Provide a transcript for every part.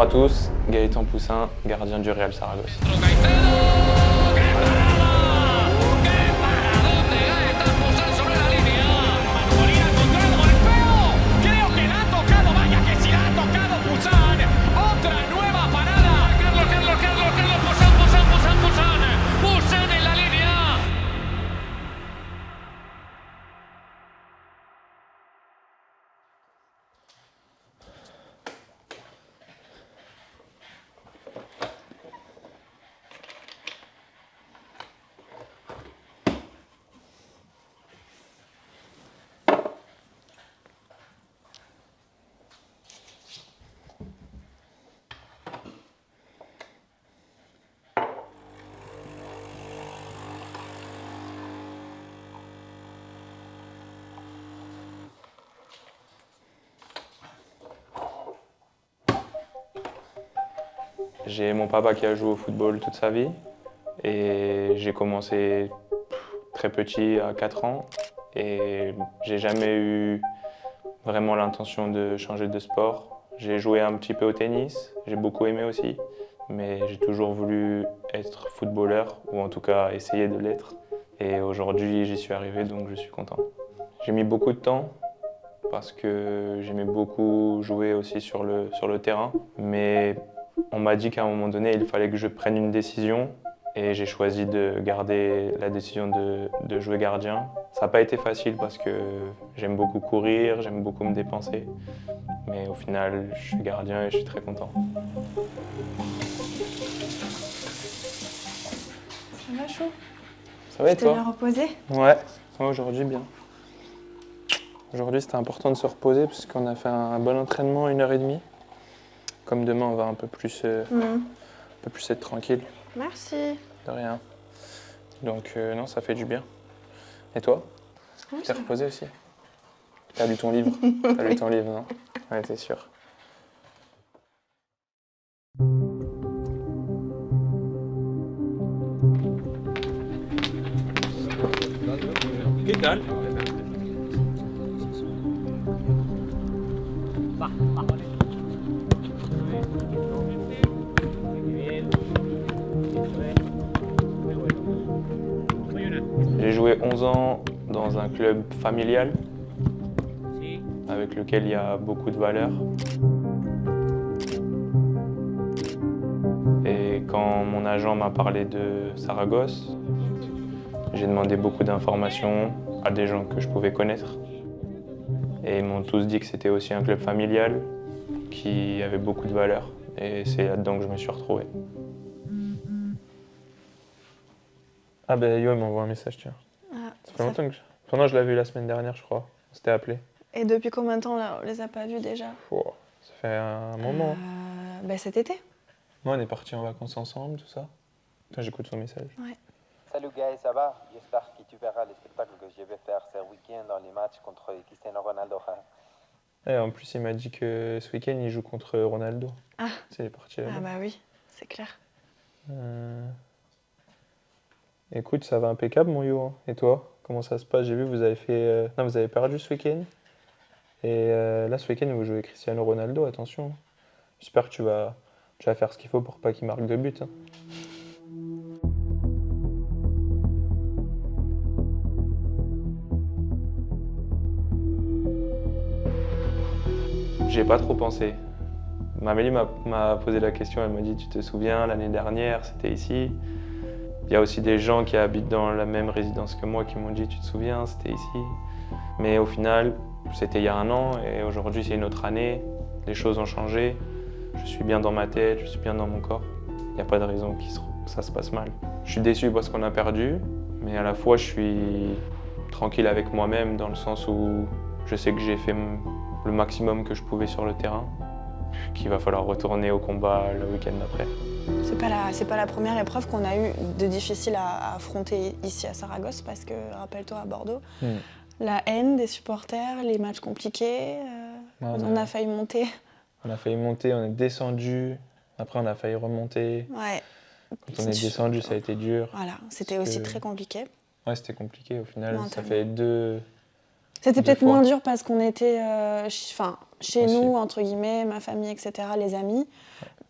à tous, Gaëtan Poussin, gardien du Real Saragosse. J'ai mon papa qui a joué au football toute sa vie et j'ai commencé très petit, à 4 ans, et j'ai jamais eu vraiment l'intention de changer de sport. J'ai joué un petit peu au tennis, j'ai beaucoup aimé aussi, mais j'ai toujours voulu être footballeur, ou en tout cas essayer de l'être. Et aujourd'hui j'y suis arrivé, donc je suis content. J'ai mis beaucoup de temps parce que j'aimais beaucoup jouer aussi sur le terrain, mais on m'a dit qu'à un moment donné, il fallait que je prenne une décision et j'ai choisi de garder la décision de jouer gardien. Ça n'a pas été facile parce que j'aime beaucoup courir, j'aime beaucoup me dépenser, mais au final, je suis gardien et je suis très content. Ça va, Chou? Ça va et Tu t'es bien toi? reposé? Ouais, aujourd'hui bien. Aujourd'hui, c'était important de se reposer parce qu'on a fait un bon entraînement, 1h30. Comme demain, on va un peu plus être tranquille. Merci. De rien. Donc non, ça fait du bien. Et toi? Oui, T'es ça va. reposé aussi? T'as lu ton livre? T'as lu ton livre, non? Ouais, t'es sûr. ¿Qué tal? J'ai joué 11 ans dans un club familial avec lequel il y a beaucoup de valeurs. Et quand mon agent m'a parlé de Saragosse, j'ai demandé beaucoup d'informations à des gens que je pouvais connaître. Et ils m'ont tous dit que c'était aussi un club familial qui avait beaucoup de valeurs. Et c'est là-dedans que je me suis retrouvé. Ah ben Yo, il m'envoie un message, tiens. Ah, Ça fait longtemps que Pendant je l'ai vu la semaine dernière, je crois. On s'était appelé. Et depuis combien de temps là, on les a pas vus déjà? Oh, ça fait un moment. Cet été. Moi, on est partis en vacances ensemble, tout ça. Attends, j'écoute son message. Ouais. Salut Gaël, ça va? J'espère que tu verras les spectacles que je vais faire ce week-end dans les matchs contre Cristiano Ronaldo. Et en plus, il m'a dit que ce week-end, il joue contre Ronaldo. Ah. C'est, il est parti là-bas. Ah bah oui, c'est clair. Écoute, ça va impeccable, mon Yo. Hein. Et toi, comment ça se passe? J'ai vu que vous avez fait... Non, vous avez perdu ce week-end. Et là, ce week-end, vous jouez Cristiano Ronaldo, attention. J'espère que tu vas faire ce qu'il faut pour pas qu'il marque de but. Hein. J'y ai pas trop pensé. Mamélie m'a posé la question, elle m'a dit « Tu te souviens, l'année dernière, c'était ici ?» Il y a aussi des gens qui habitent dans la même résidence que moi qui m'ont dit « Tu te souviens, c'était ici ?» Mais au final, c'était il y a 1 an et aujourd'hui c'est une autre année. Les choses ont changé. Je suis bien dans ma tête, je suis bien dans mon corps. Il n'y a pas de raison que ça se passe mal. Je suis déçu parce qu'on a perdu, mais à la fois je suis tranquille avec moi-même dans le sens où je sais que j'ai fait le maximum que je pouvais sur le terrain, qu'il va falloir retourner au combat le week-end d'après. C'est pas la première épreuve qu'on a eu de difficile à affronter ici à Saragosse parce que, rappelle-toi, à Bordeaux, la haine des supporters, les matchs compliqués, on a failli monter. On a failli monter, on est descendu, après on a failli remonter. Ouais. Quand on est descendu, ça a été dur. Voilà, c'était aussi très compliqué. Ouais, c'était compliqué au final, Mentalement. ça fait deux... C'était peut-être fois. moins dur parce qu'on était... chez aussi. nous, entre guillemets, ma famille, etc., les amis.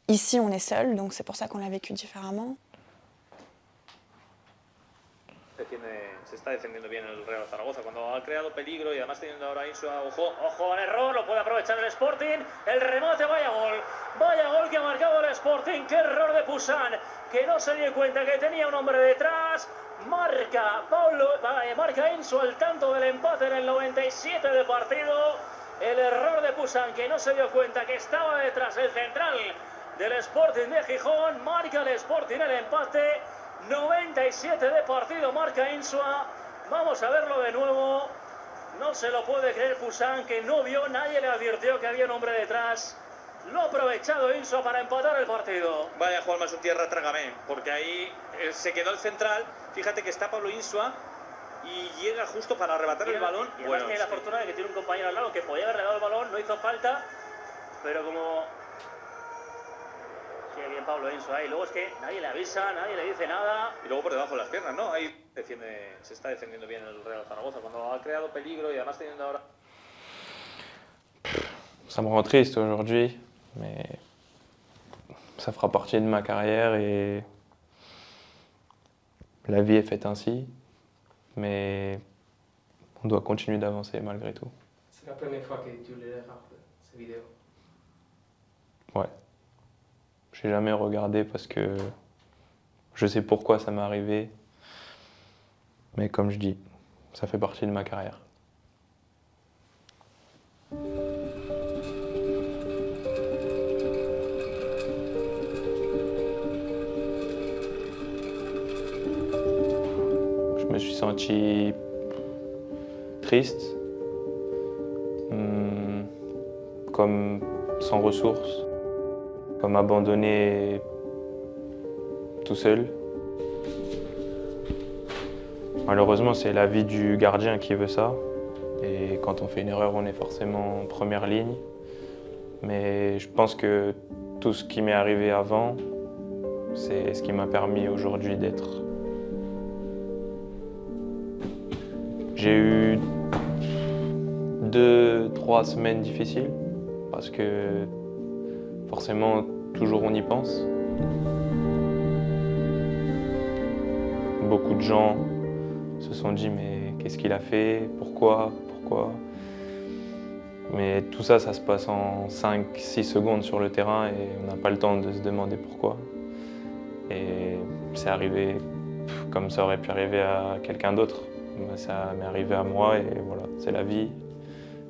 Ici, on est seul, donc c'est pour ça qu'on l'a vécu différemment. Se está defendiendo bien el Real Zaragoza cuando ha creado peligro y además teniendo ahora Insua, ojo al error, lo puede aprovechar el Sporting, el remate, vaya gol que ha marcado el Sporting, qué error de Poussin, que no se dio cuenta que tenía un hombre detrás, marca Insua el tanto del empate en el 97 de partido, el error de Poussin que no se dio cuenta que estaba detrás el central del Sporting de Gijón, marca el Sporting el empate. 97 de partido, marca Insua. Vamos a verlo de nuevo. No se lo puede creer Poussin, que no vio, nadie le advirtió que había un hombre detrás. Lo ha aprovechado Insua para empatar el partido. Vaya, Juanma, es un tierra trágame, porque ahí se quedó el central. Fíjate que está Pablo Insua y llega justo para arrebatar el balón. Y además tiene la fortuna de que tiene un compañero al lado que podía haberle dado el balón, no hizo falta, pero como... Sigue bien Pablo Insua, y luego es que nadie le avisa, nadie le dice nada. Y luego por debajo de las piernas, ¿no? Ahí se está defendiendo bien el Real Zaragoza cuando ha creado peligro y además teniendo ahora... Ça me rend triste aujourd'hui, mais ça fera partie de ma carrière et la vie est faite ainsi. Mais on doit continuer d'avancer malgré tout. C'est la première fois que tu les regardes, ces vidéos. Ouais. J'ai jamais regardé parce que je sais pourquoi ça m'est arrivé. Mais comme je dis, ça fait partie de ma carrière. Je me suis senti triste, comme sans ressources, comme abandonné tout seul. Malheureusement, c'est la vie du gardien qui veut ça. Et quand on fait une erreur, on est forcément en première ligne. Mais je pense que tout ce qui m'est arrivé avant, c'est ce qui m'a permis aujourd'hui d'être. J'ai eu 2-3 semaines difficiles parce que forcément, toujours on y pense. Beaucoup de gens se sont dit mais qu'est-ce qu'il a fait? Pourquoi? Mais tout ça, ça se passe en 5-6 secondes sur le terrain et on n'a pas le temps de se demander pourquoi. Et c'est arrivé comme ça aurait pu arriver à quelqu'un d'autre. Ça m'est arrivé à moi et voilà, c'est la vie,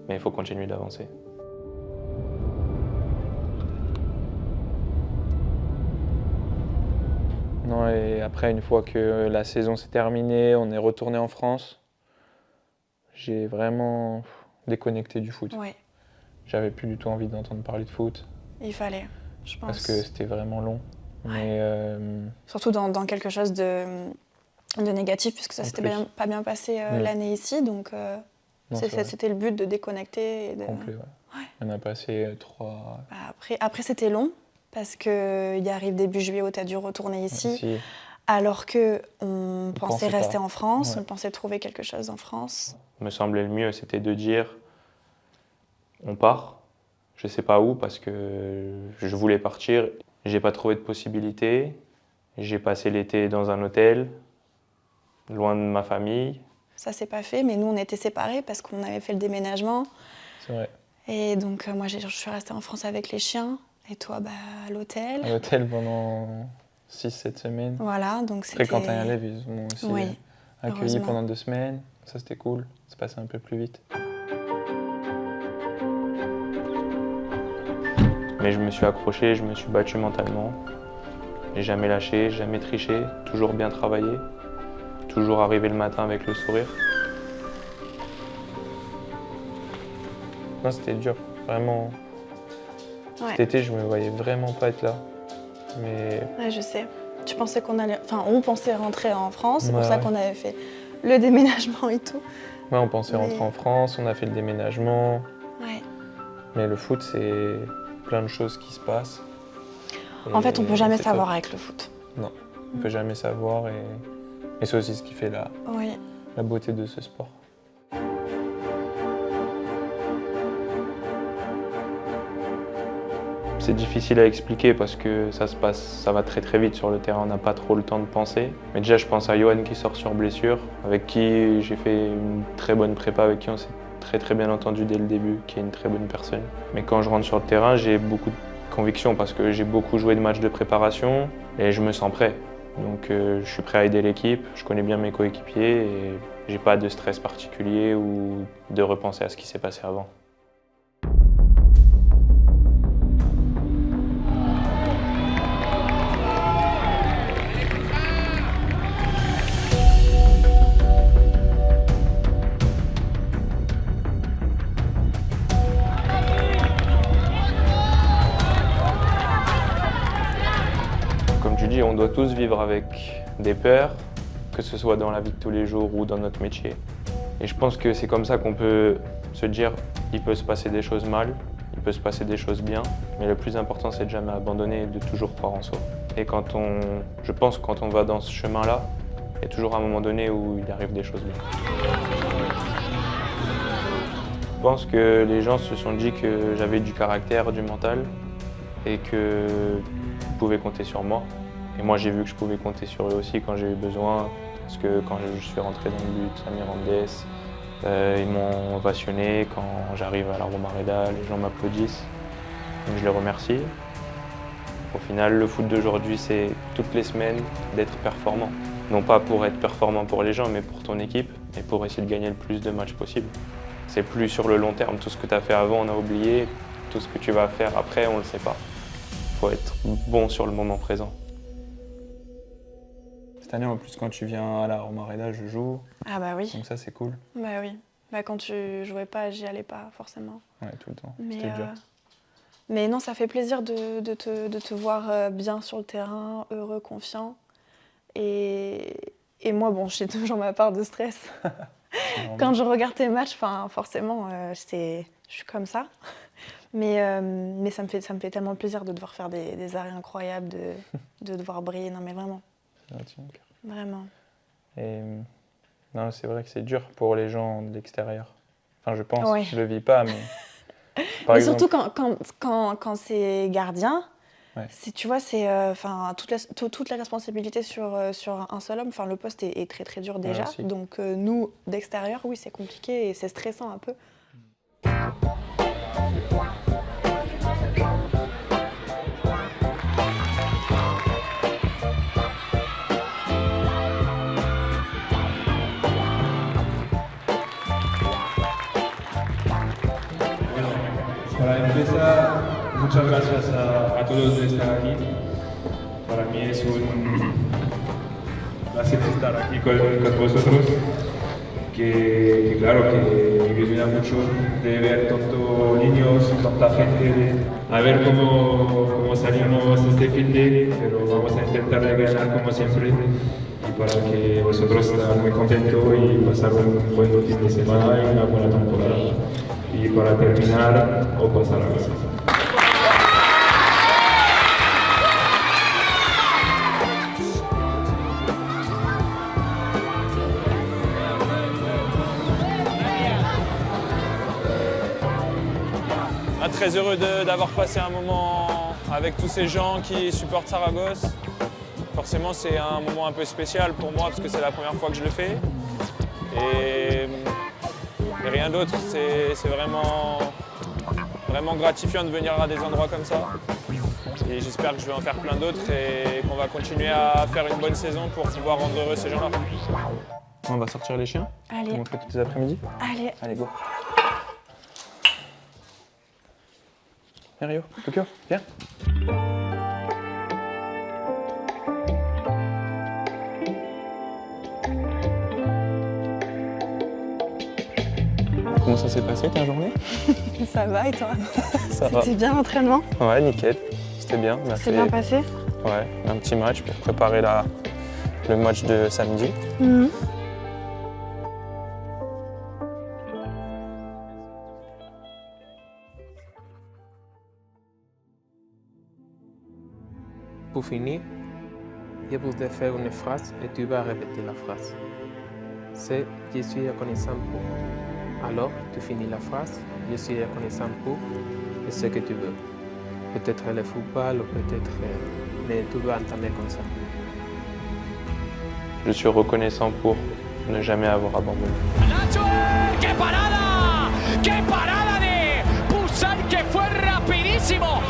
mais il faut continuer d'avancer. Non, et après, une fois que la saison s'est terminée, on est retourné en France, j'ai vraiment déconnecté du foot. Ouais. J'avais plus du tout envie d'entendre parler de foot. Il fallait, je pense. Parce que c'était vraiment long. Mais surtout dans quelque chose de négatif, puisque ça s'était pas bien passé l'année ici, donc c'était le but de déconnecter. Et de... Complet, ouais. On a passé 3... Après c'était long, parce qu'il arrive début juillet où tu as dû retourner ici, alors qu'on pensait rester en France, on pensait trouver quelque chose en France. Il me semblait le mieux, c'était de dire on part, je sais pas où, parce que je voulais partir. J'ai pas trouvé de possibilité, j'ai passé l'été dans un hôtel, loin de ma famille. Ça s'est pas fait, mais nous on était séparés parce qu'on avait fait le déménagement. C'est vrai. Et donc moi je suis restée en France avec les chiens, et toi à l'hôtel. À l'hôtel pendant 6-7 semaines. Voilà, donc c'était... Après Quentin et Alev, ils m'ont aussi accueilli pendant 2 semaines, ça c'était cool, ça passait un peu plus vite. Mais je me suis accroché, je me suis battu mentalement. J'ai jamais lâché, jamais triché, toujours bien travaillé, toujours arrivé le matin avec le sourire. Non, c'était dur, vraiment. Ouais. Cet été, je me voyais vraiment pas être là. Mais... Ouais, je sais. Tu pensais qu'on allait... Enfin, on pensait rentrer en France, c'est pour ça qu'on avait fait le déménagement et tout. Ouais, on pensait rentrer en France, on a fait le déménagement. Ouais. Mais le foot, c'est plein de choses qui se passent. En fait, on peut jamais savoir avec le foot. Non, on peut jamais savoir et c'est aussi ce qui fait la beauté de ce sport. C'est difficile à expliquer parce que ça va très très vite sur le terrain, on n'a pas trop le temps de penser. Mais déjà je pense à Yohan qui sort sur blessure, avec qui j'ai fait une très bonne prépa, avec qui on s'est très bien entendu dès le début, qui est une très bonne personne. Mais quand je rentre sur le terrain, j'ai beaucoup de conviction parce que j'ai beaucoup joué de matchs de préparation et je me sens prêt. Donc je suis prêt à aider l'équipe, je connais bien mes coéquipiers et j'ai pas de stress particulier ou de repenser à ce qui s'est passé avant. Comme tu dis, on doit tous vivre avec des peurs, que ce soit dans la vie de tous les jours ou dans notre métier. Et je pense que c'est comme ça qu'on peut se dire il peut se passer des choses mal, il peut se passer des choses bien, mais le plus important c'est de jamais abandonner et de toujours croire en soi. Et je pense que quand on va dans ce chemin-là, il y a toujours un moment donné où il arrive des choses bien. Je pense que les gens se sont dit que j'avais du caractère, du mental et qu'ils pouvaient compter sur moi. Et moi j'ai vu que je pouvais compter sur eux aussi quand j'ai eu besoin, parce que quand je suis rentré dans le but, Samir Mendes, ils m'ont ovationné. Quand j'arrive à la Romareda, les gens m'applaudissent, donc je les remercie. Au final, le foot d'aujourd'hui, c'est toutes les semaines d'être performant. Non pas pour être performant pour les gens, mais pour ton équipe et pour essayer de gagner le plus de matchs possible. C'est plus sur le long terme, tout ce que tu as fait avant, on a oublié, tout ce que tu vas faire après, on ne le sait pas. Il faut être bon sur le moment présent. Cette année, en plus, quand tu viens à la Romareda, je joue. Ah bah oui. Donc ça, c'est cool. Bah oui. Bah quand tu jouais pas, j'y allais pas forcément. Ouais, tout le temps. C'était dur. Mais non, ça fait plaisir de te voir bien sur le terrain, heureux, confiant. Et moi, bon, j'ai toujours ma part de stress. Quand je regarde tes matchs, forcément, je suis comme ça. Mais ça me fait tellement plaisir de devoir faire des arrêts incroyables, de devoir briller. Non, mais vraiment. Vraiment. Et non, c'est vrai que c'est dur pour les gens de l'extérieur. Enfin, je pense, ouais. Je le vis pas, mais... mais surtout quand c'est gardien, ouais. Tu vois, c'est toute la responsabilité sur un seul homme. Enfin, le poste est très très dur déjà. Ouais, donc nous, d'extérieur, oui, c'est compliqué et c'est stressant un peu. Para empezar, muchas gracias a todos de estar aquí. Para mí es un placer estar aquí con vosotros. Que claro, que me ilusiona mucho de ver tantos niños, tanta gente, a ver cómo salimos este fin de, pero vamos a intentar de ganar como siempre y para que vosotros estén muy contentos y pasar un buen fin de semana y una buena temporada. Y para terminar, o pasar a casa. Très heureux d'avoir passé un moment avec tous ces gens qui supportent Saragosse. Forcément, c'est un moment un peu spécial pour moi parce que c'est la première fois que je le fais. Et rien d'autre, c'est vraiment gratifiant de venir à des endroits comme ça. Et j'espère que je vais en faire plein d'autres et qu'on va continuer à faire une bonne saison pour pouvoir rendre heureux ces gens-là. On va sortir les chiens. Allez. Comme on fait tous les après-midi. Allez. Allez, go. Viens Rio, Tokyo, viens. Comment ça s'est passé ta journée? Ça va et toi? Ça va. C'était bien l'entraînement? Ouais, nickel. C'était bien. C'est bien passé? Ouais, un petit match pour préparer le match de samedi. Pour finir, je voudrais faire une phrase et tu vas répéter la phrase. C'est « Je suis reconnaissant pour ». Alors, tu finis la phrase « Je suis reconnaissant pour » et ce que tu veux. peut-être le football, ou peut-être... mais tu dois entamer comme ça. Je suis reconnaissant pour ne jamais avoir abandonné. Nacho, ¡qué parada! ¡Qué parada de Busan que fue rapidísimo!